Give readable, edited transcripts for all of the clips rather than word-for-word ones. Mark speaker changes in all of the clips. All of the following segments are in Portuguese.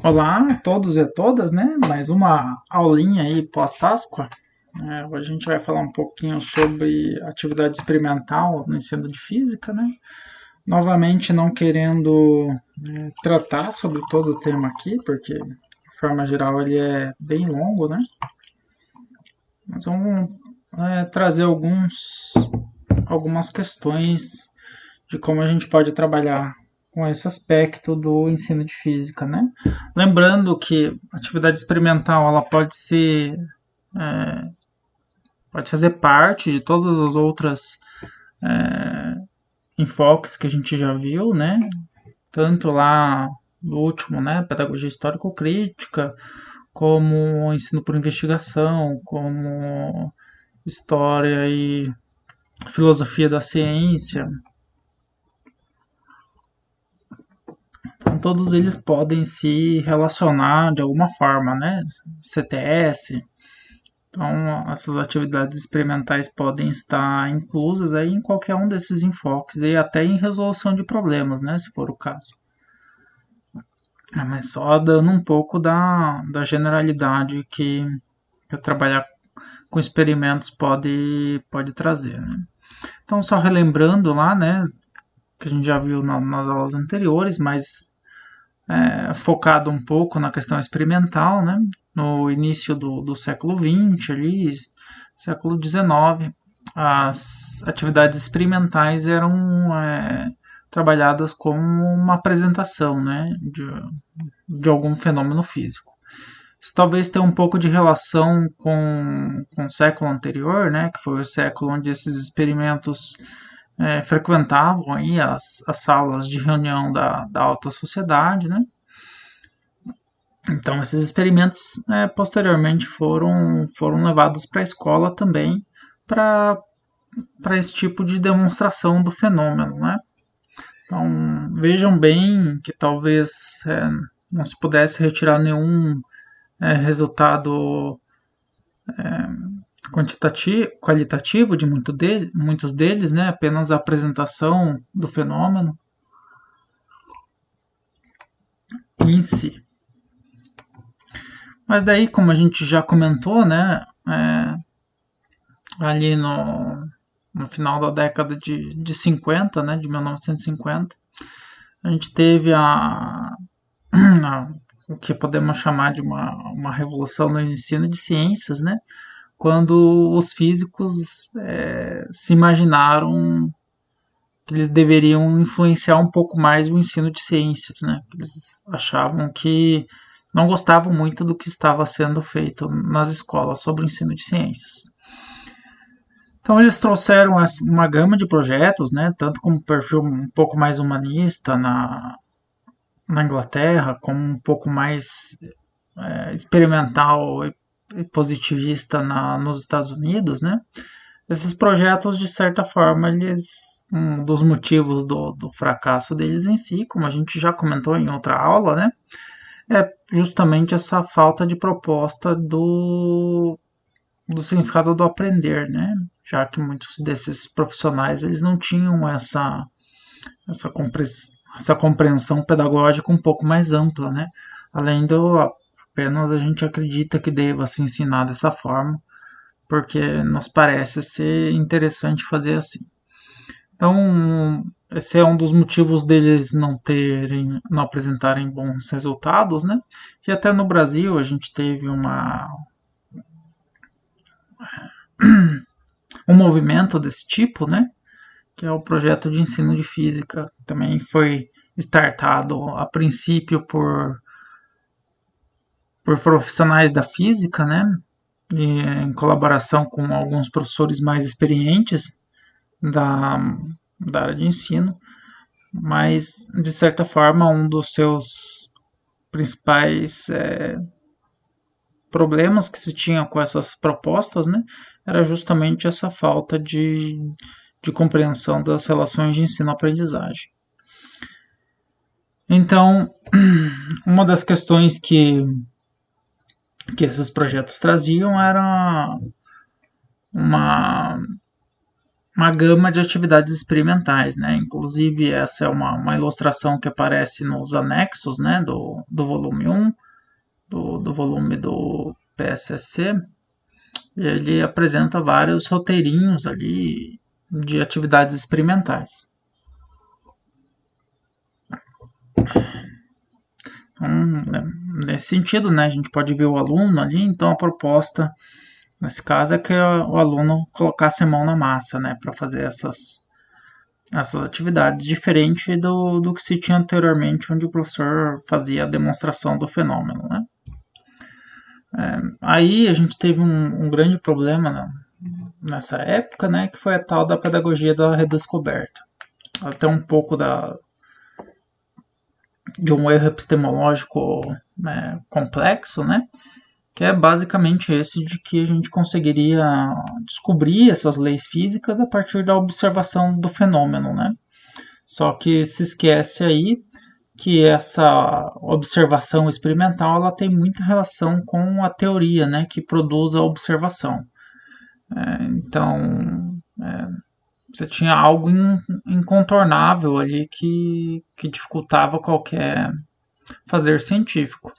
Speaker 1: Olá a todos e a todas, né? Mais uma aulinha aí pós-Páscoa. Hoje a gente vai falar um pouquinho sobre atividade experimental no ensino de física, né? Novamente não querendo tratar sobre todo o tema aqui, porque de forma geral ele é bem longo, né? Mas vamos trazer algumas questões de como a gente pode trabalhar com esse aspecto do ensino de física, né? Lembrando que a atividade experimental ela pode fazer parte de todas as outras enfoques que a gente já viu, né? Tanto lá no último, né, pedagogia histórico-crítica, como ensino por investigação, como história e filosofia da ciência. Então, todos eles podem se relacionar de alguma forma, né? CTS. Então, essas atividades experimentais podem estar inclusas aí em qualquer um desses enfoques e até em resolução de problemas, né? Se for o caso. Mas só dando um pouco da generalidade que trabalhar com experimentos pode trazer, né? Então, só relembrando lá, né? Que a gente já viu nas aulas anteriores, mas focado um pouco na questão experimental, né? No início do século XX, ali, século XIX, as atividades experimentais eram trabalhadas como uma apresentação, né? De algum fenômeno físico. Isso talvez tenha um pouco de relação com o século anterior, né? Que foi o século onde esses experimentos frequentavam aí as salas de reunião da alta sociedade, né? Então, esses experimentos posteriormente foram levados para a escola também para esse tipo de demonstração do fenômeno, né? Então, vejam bem que talvez não se pudesse retirar nenhum resultado qualitativo de muitos deles, né? Apenas a apresentação do fenômeno em si. Mas daí, como a gente já comentou, né? Ali no final da década de 50, né? De 1950, a gente teve o que podemos chamar de uma revolução no ensino de ciências, né? Quando os físicos se imaginaram que eles deveriam influenciar um pouco mais o ensino de ciências, né? Eles achavam que não gostavam muito do que estava sendo feito nas escolas sobre o ensino de ciências. Então eles trouxeram uma gama de projetos, né? Tanto como perfil um pouco mais humanista na Inglaterra, como um pouco mais experimental e positivista nos Estados Unidos, né? Esses projetos, de certa forma, um dos motivos do fracasso deles em si, como a gente já comentou em outra aula, né? É justamente essa falta de proposta do significado do aprender, né? Já que muitos desses profissionais eles não tinham essa compreensão pedagógica um pouco mais ampla, né? Além do apenas a gente acredita que deva se ensinar dessa forma, porque nos parece ser interessante fazer assim. Então, esse é um dos motivos deles não apresentarem bons resultados, né? E até no Brasil a gente teve um movimento desse tipo, né? Que é o projeto de ensino de física. Também foi startado a princípio por profissionais da física, né? E, em colaboração com alguns professores mais experientes da, da área de ensino, mas de certa forma um dos seus principais problemas que se tinha com essas propostas, né, era justamente essa falta de compreensão das relações de ensino-aprendizagem. Então, uma das questões que esses projetos traziam era uma uma gama de atividades experimentais, né? Inclusive, essa é uma ilustração que aparece nos anexos, né, do volume 1, do volume do PSSC. E ele apresenta vários roteirinhos ali de atividades experimentais. Então, nesse sentido, né, a gente pode ver o aluno ali, então a proposta, nesse caso, é que o aluno colocasse a mão na massa, né, para fazer essas atividades, diferente do que se tinha anteriormente, onde o professor fazia a demonstração do fenômeno, né. Aí a gente teve um grande problema, né, nessa época, né, que foi a tal da pedagogia da redescoberta. Até um pouco de um erro epistemológico, né, complexo, né, que é basicamente esse de que a gente conseguiria descobrir essas leis físicas a partir da observação do fenômeno, né? Só que se esquece aí que essa observação experimental ela tem muita relação com a teoria, né, que produz a observação. Então, você tinha algo incontornável ali que dificultava qualquer fazer científico.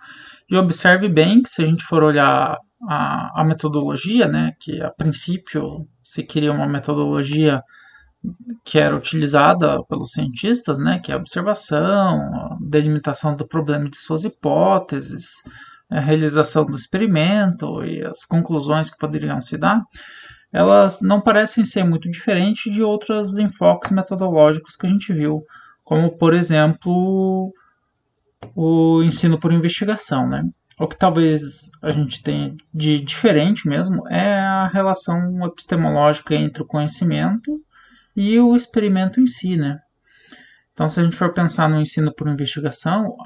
Speaker 1: E observe bem que se a gente for olhar a metodologia, né, que a princípio se queria uma metodologia que era utilizada pelos cientistas, né, que é a observação, a delimitação do problema de suas hipóteses, a realização do experimento e as conclusões que poderiam se dar, elas não parecem ser muito diferentes de outros enfoques metodológicos que a gente viu, como, por exemplo, o ensino por investigação, né? O que talvez a gente tenha de diferente mesmo é a relação epistemológica entre o conhecimento e o experimento em si, né? Então, se a gente for pensar no ensino por investigação,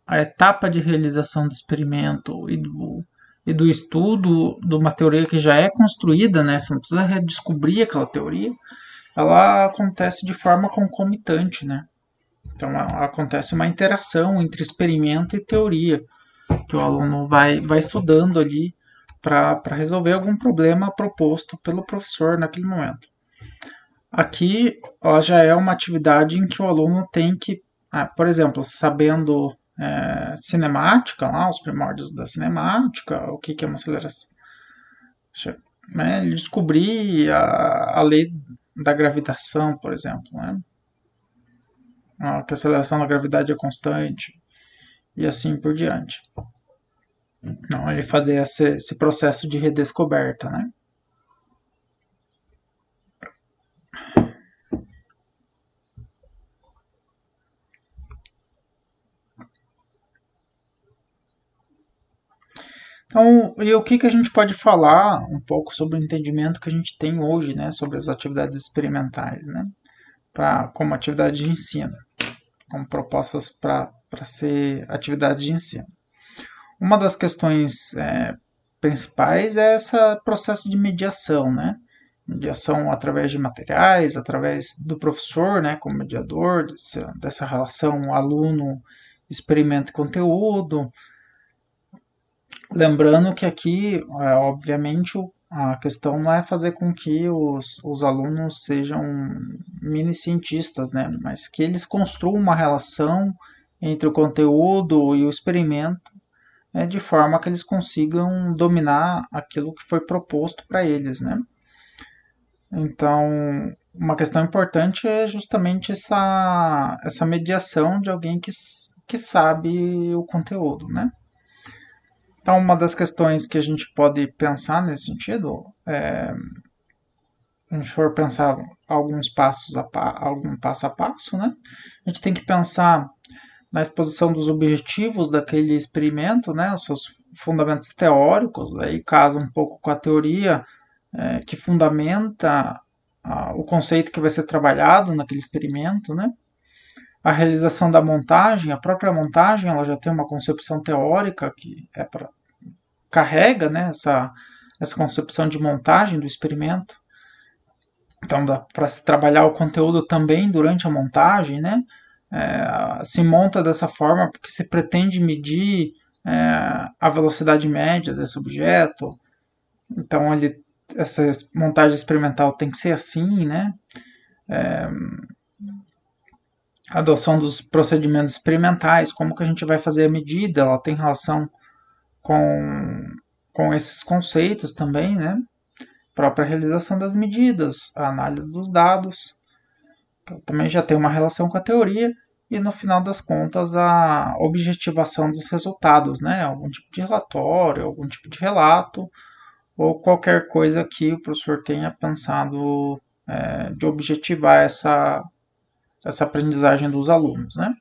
Speaker 1: a etapa de realização do experimento e do estudo de uma teoria que já é construída, né? Você não precisa redescobrir aquela teoria, ela acontece de forma concomitante, né? Então acontece uma interação entre experimento e teoria, que o aluno vai estudando ali para resolver algum problema proposto pelo professor naquele momento. Aqui ó, já é uma atividade em que o aluno tem que, por exemplo, sabendo cinemática, lá, os primórdios da cinemática, o que é uma aceleração, né, descobrir a lei da gravitação, por exemplo, né, que a aceleração da gravidade é constante e assim por diante. Não, ele fazer esse processo de redescoberta, né? Então, e o que a gente pode falar um pouco sobre o entendimento que a gente tem hoje, né, sobre as atividades experimentais, né, como atividade de ensino, como propostas para ser atividade de ensino. Uma das questões principais é esse processo de mediação, né, mediação através de materiais, através do professor, né, como mediador dessa relação aluno, experimento e conteúdo. Lembrando que aqui, obviamente, a questão não é fazer com que os alunos sejam mini cientistas, né, mas que eles construam uma relação entre o conteúdo e o experimento, de forma que eles consigam dominar aquilo que foi proposto para eles, né. Então, uma questão importante é justamente essa mediação de alguém que sabe o conteúdo, né? Então, uma das questões que a gente pode pensar nesse sentido, a gente for pensar alguns algum passo a passo, né? A gente tem que pensar na exposição dos objetivos daquele experimento, né? Os seus fundamentos teóricos, aí casa um pouco com a teoria que fundamenta o conceito que vai ser trabalhado naquele experimento, né? A realização da montagem, a própria montagem, ela já tem uma concepção teórica que carrega, né, essa concepção de montagem do experimento. Então dá para se trabalhar o conteúdo também durante a montagem, né? Se monta dessa forma porque se pretende medir a velocidade média desse objeto. Então ele essa montagem experimental tem que ser assim, né? A adoção dos procedimentos experimentais, como que a gente vai fazer a medida, ela tem relação com, com esses conceitos também, né? A própria realização das medidas, a análise dos dados, também já tem uma relação com a teoria, e no final das contas a objetivação dos resultados, né? Algum tipo de relatório, algum tipo de relato, ou qualquer coisa que o professor tenha pensado de objetivar essa aprendizagem dos alunos, né?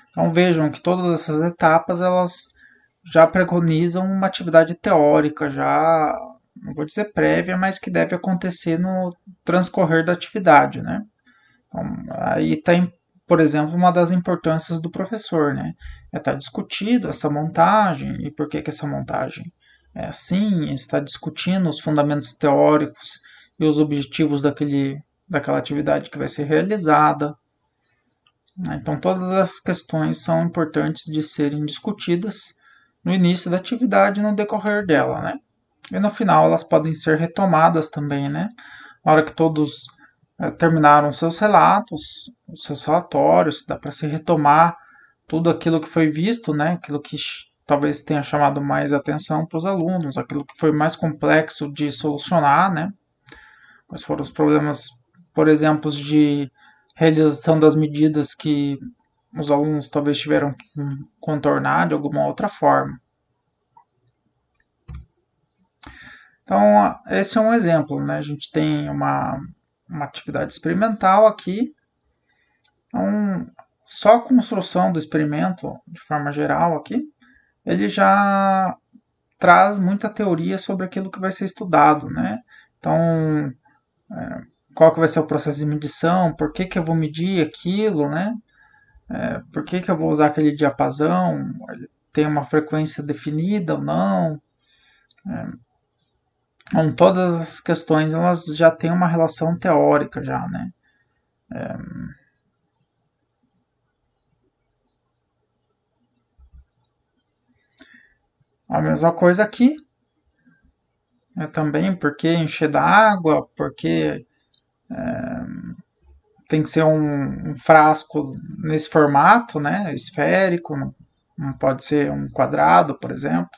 Speaker 1: Então vejam que todas essas etapas elas já preconizam uma atividade teórica, já não vou dizer prévia, mas que deve acontecer no transcorrer da atividade, né? Então, aí tem, por exemplo, uma das importâncias do professor, né? É estar discutido essa montagem e por que essa montagem é assim, está discutindo os fundamentos teóricos e os objetivos daquela atividade que vai ser realizada. Então, todas as questões são importantes de serem discutidas no início da atividade e no decorrer dela, né? E no final elas podem ser retomadas também, né? Na hora que todos terminaram seus relatos, os seus relatórios, dá para se retomar tudo aquilo que foi visto, né? Aquilo que talvez tenha chamado mais atenção para os alunos, aquilo que foi mais complexo de solucionar, né? Quais foram os problemas, por exemplo, de realização das medidas que os alunos talvez tiveram que contornar de alguma outra forma. Então, esse é um exemplo, né? A gente tem uma atividade experimental aqui. Então, só a construção do experimento, de forma geral aqui, ele já traz muita teoria sobre aquilo que vai ser estudado, né? Então, qual que vai ser o processo de medição, por que eu vou medir aquilo, né? Por que eu vou usar aquele diapasão, ele tem uma frequência definida ou não. Então, todas as questões elas já têm uma relação teórica já, né? A mesma coisa aqui, também porque encher d'água, porque tem que ser um frasco nesse formato, né? Esférico, não pode ser um quadrado, por exemplo.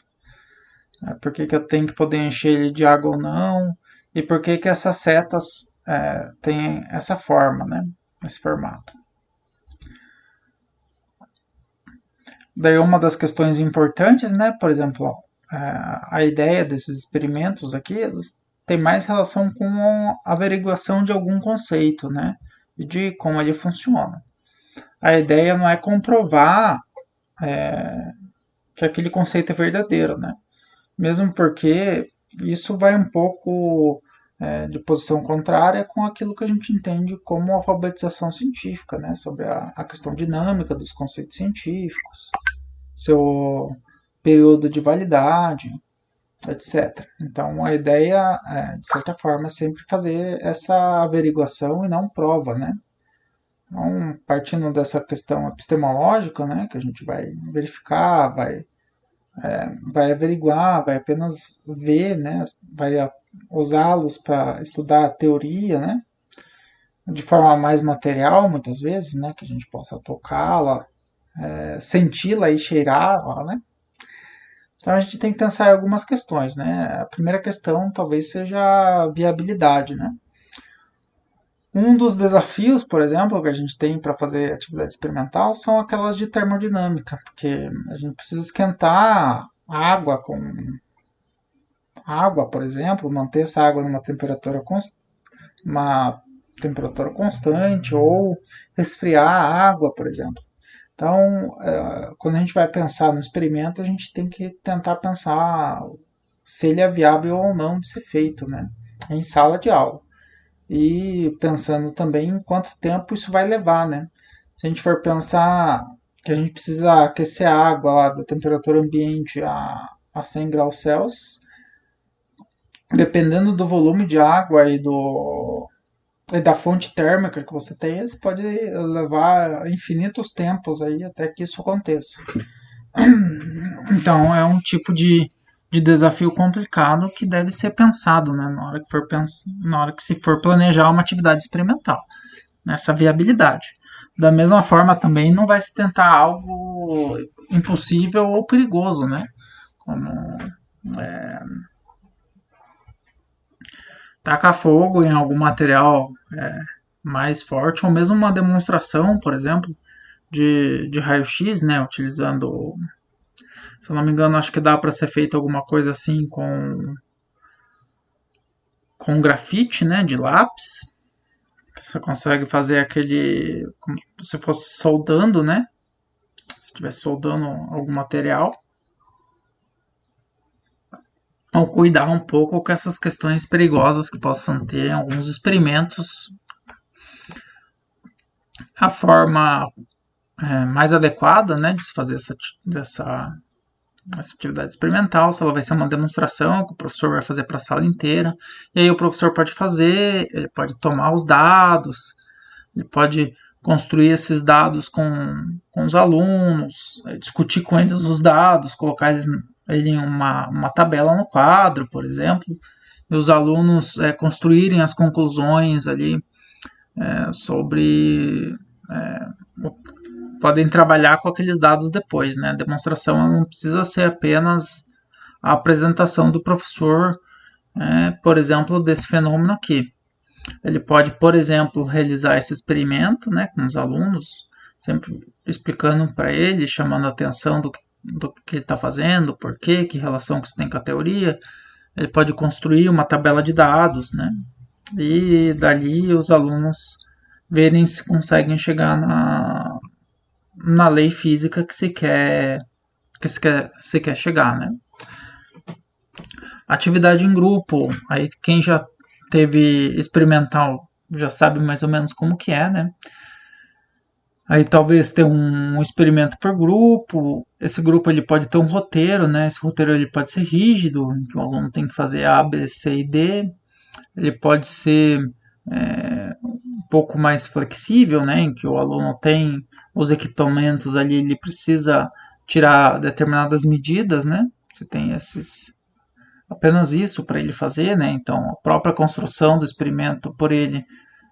Speaker 1: Por que eu tenho que poder encher ele de água ou não? E por que essas setas têm essa forma, né? Esse formato. Daí uma das questões importantes, né? Por exemplo, a ideia desses experimentos aqui, eles têm mais relação com a averiguação de algum conceito, né? E de como ele funciona. A ideia não é comprovar que aquele conceito é verdadeiro, né? Mesmo porque isso vai um pouco de posição contrária com aquilo que a gente entende como alfabetização científica, né? Sobre a questão dinâmica dos conceitos científicos, seu período de validade, etc. Então a ideia, de certa forma, é sempre fazer essa averiguação e não prova, né? Então, partindo dessa questão epistemológica, né, que a gente vai verificar, vai averiguar, vai apenas ver, né, vai usá-los para estudar a teoria, né, de forma mais material, muitas vezes, né, que a gente possa tocá-la, senti-la e cheirá-la, né. Então a gente tem que pensar em algumas questões, né. A primeira questão talvez seja a viabilidade, né. Um dos desafios, por exemplo, que a gente tem para fazer atividade experimental são aquelas de termodinâmica, porque a gente precisa esquentar água, por exemplo, manter essa água uma temperatura constante ou resfriar a água, por exemplo. Então, quando a gente vai pensar no experimento, a gente tem que tentar pensar se ele é viável ou não de ser feito, né, em sala de aula. E pensando também em quanto tempo isso vai levar, né? Se a gente for pensar que a gente precisa aquecer a água lá da temperatura ambiente a 100 graus Celsius, dependendo do volume de água e da fonte térmica que você tem, isso pode levar infinitos tempos aí até que isso aconteça. Então é um tipo de desafio complicado que deve ser pensado, né, na hora que se for planejar uma atividade experimental, nessa viabilidade. Da mesma forma, também não vai se tentar algo impossível ou perigoso, né? Como tacar fogo em algum material mais forte, ou mesmo uma demonstração, por exemplo, de raio-x, né? Utilizando, se eu não me engano, acho que dá para ser feito alguma coisa assim com grafite, né? De lápis. Você consegue fazer aquele, como se fosse soldando, né? Se estivesse soldando algum material. Ou cuidar um pouco com essas questões perigosas que possam ter em alguns experimentos. A forma mais adequada, né, de se fazer essa atividade experimental, se ela vai ser uma demonstração que o professor vai fazer para a sala inteira, e aí o professor pode fazer, ele pode tomar os dados, ele pode construir esses dados com os alunos, discutir com eles os dados, colocar eles em uma tabela no quadro, por exemplo, e os alunos construírem as conclusões ali sobre podem trabalhar com aqueles dados depois, né? A demonstração não precisa ser apenas a apresentação do professor, por exemplo, desse fenômeno aqui. Ele pode, por exemplo, realizar esse experimento, né, com os alunos, sempre explicando para ele, chamando a atenção do que ele está fazendo, por quê, que relação que isso tem com a teoria. Ele pode construir uma tabela de dados, né? E dali os alunos verem se conseguem chegar na lei física se quer chegar, né? Atividade em grupo, aí quem já teve experimental já sabe mais ou menos como que é, né? Aí talvez ter um experimento por grupo, esse grupo ele pode ter um roteiro, né? Esse roteiro ele pode ser rígido, em que o aluno tem que fazer A, B, C e D. Ele pode ser um pouco mais flexível, né? Em que o aluno tem os equipamentos ali, ele precisa tirar determinadas medidas, né? Você tem apenas isso para ele fazer, né? Então a própria construção do experimento por ele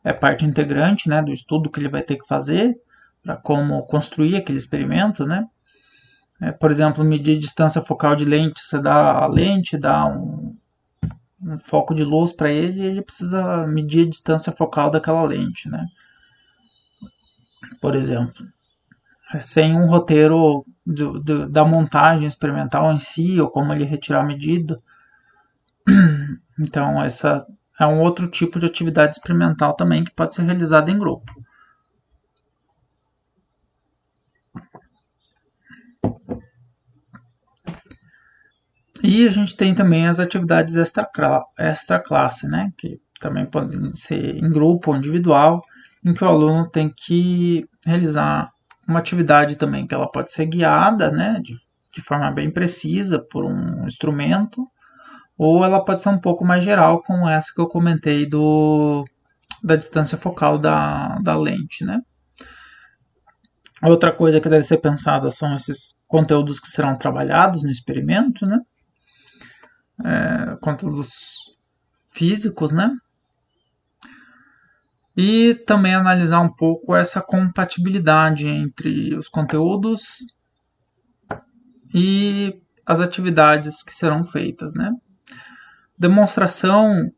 Speaker 1: é parte integrante, né? Do estudo que ele vai ter que fazer para como construir aquele experimento, né? Por exemplo, medir distância focal de lente, você dá a lente, dá um foco de luz para ele e ele precisa medir a distância focal daquela lente, né? Por exemplo, sem um roteiro da montagem experimental em si, ou como ele retirar a medida. Então, essa é um outro tipo de atividade experimental também que pode ser realizada em grupo. E a gente tem também as atividades extra classe, né? Que também podem ser em grupo ou individual, em que o aluno tem que realizar uma atividade também que ela pode ser guiada, né? De forma bem precisa por um instrumento, ou ela pode ser um pouco mais geral, como essa que eu comentei da distância focal da lente, né? Outra coisa que deve ser pensada são esses conteúdos que serão trabalhados no experimento, né? Conteúdos físicos, né? E também analisar um pouco essa compatibilidade entre os conteúdos e as atividades que serão feitas, né? Demonstração,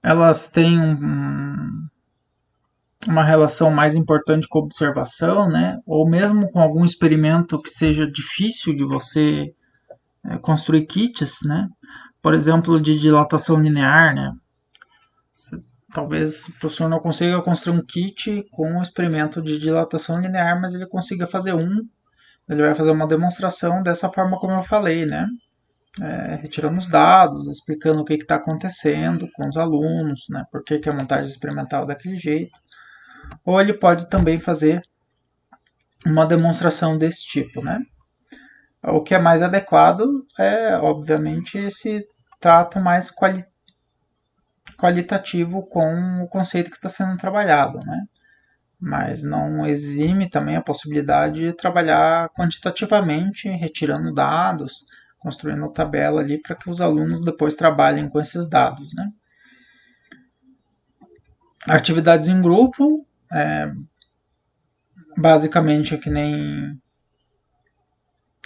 Speaker 1: elas têm uma relação mais importante com a observação, né? Ou mesmo com algum experimento que seja difícil de você construir kits, né? Por exemplo, de dilatação linear, né? Talvez o professor não consiga construir um kit com um experimento de dilatação linear, mas ele consiga fazer ele vai fazer uma demonstração dessa forma como eu falei, né? Retirando os dados, explicando o que está acontecendo com os alunos, né? Por que a montagem experimental é daquele jeito. Ou ele pode também fazer uma demonstração desse tipo, né? O que é mais adequado é, obviamente, esse trato mais qualitativo com o conceito que está sendo trabalhado, né? Mas não exime também a possibilidade de trabalhar quantitativamente, retirando dados, construindo a tabela ali para que os alunos depois trabalhem com esses dados, né? Atividades em grupo, basicamente é que nem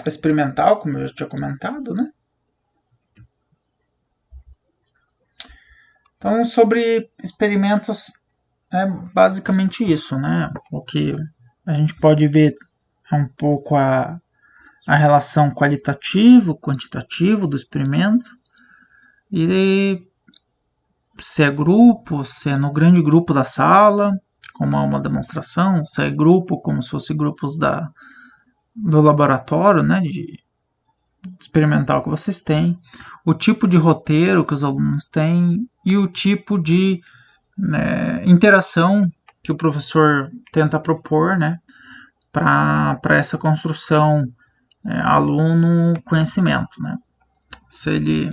Speaker 1: experimental, como eu já tinha comentado, né? Então, sobre experimentos, é basicamente isso, né? O que a gente pode ver é um pouco a relação qualitativo-quantitativo do experimento e se é grupo, se é no grande grupo da sala, como é uma demonstração, se é grupo, como se fosse grupos do laboratório, né, de experimental que vocês têm, o tipo de roteiro que os alunos têm e o tipo de interação que o professor tenta propor, né, para essa construção aluno-conhecimento, né. Se ele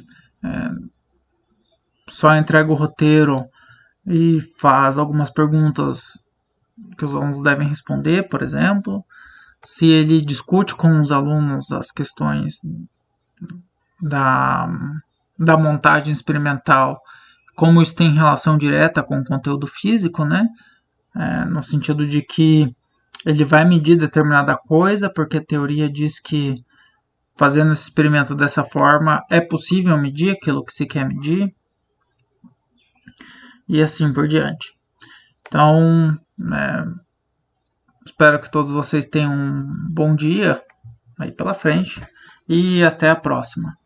Speaker 1: só entrega o roteiro e faz algumas perguntas que os alunos devem responder, por exemplo, se ele discute com os alunos as questões da, da montagem experimental, como isso tem relação direta com o conteúdo físico, né? No sentido de que ele vai medir determinada coisa, porque a teoria diz que fazendo esse experimento dessa forma é possível medir aquilo que se quer medir, e assim por diante. Então, espero que todos vocês tenham um bom dia aí pela frente e até a próxima.